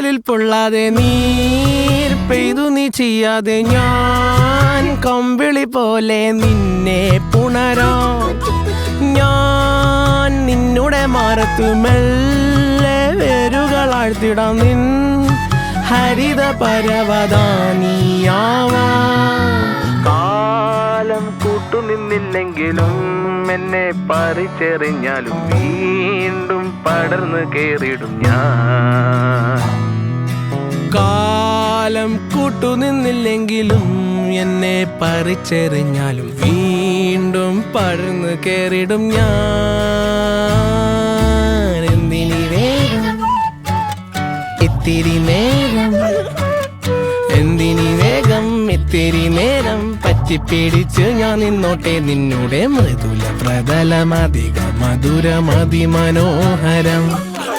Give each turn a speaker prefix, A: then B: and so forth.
A: കടലിൽ പൊള്ളാതെ നീർ പെയ്തു നീ ചെയ്യാതെ ഞാൻ കമ്പിളി പോലെ നിന്നെ പുണരാം. ഞാൻ നിന്നുടെ മാറത്തു മെല്ലെ വേരുകളാഴ്ത്തിടാം. നിൻ ഹരിത പരവതാനിയാവാം. കാലം കൂട്ടുനിന്നില്ലെങ്കിലും എന്നെ പറിച്ചെറിഞ്ഞാലും വീണ്ടും പടർന്നു കേറിടും ഞാൻ. കാലം കൂട്ടുനിന്നില്ലെങ്കിലും എന്നെ പറിച്ചെറിഞ്ഞാലും വീണ്ടും പടർന്നു കേറിടും ഞാൻ. എന്തിനി വേഗം ഇത്തിരി നേരം, എന്തിനി വേഗം ഇത്തിരി നേരം പറ്റിപ്പിടിച്ച് ഞാൻ നിന്നോട്ടെ നിന്നുടെ മൃദുല പ്രതലമധിക മധുരമതിമനോഹരം.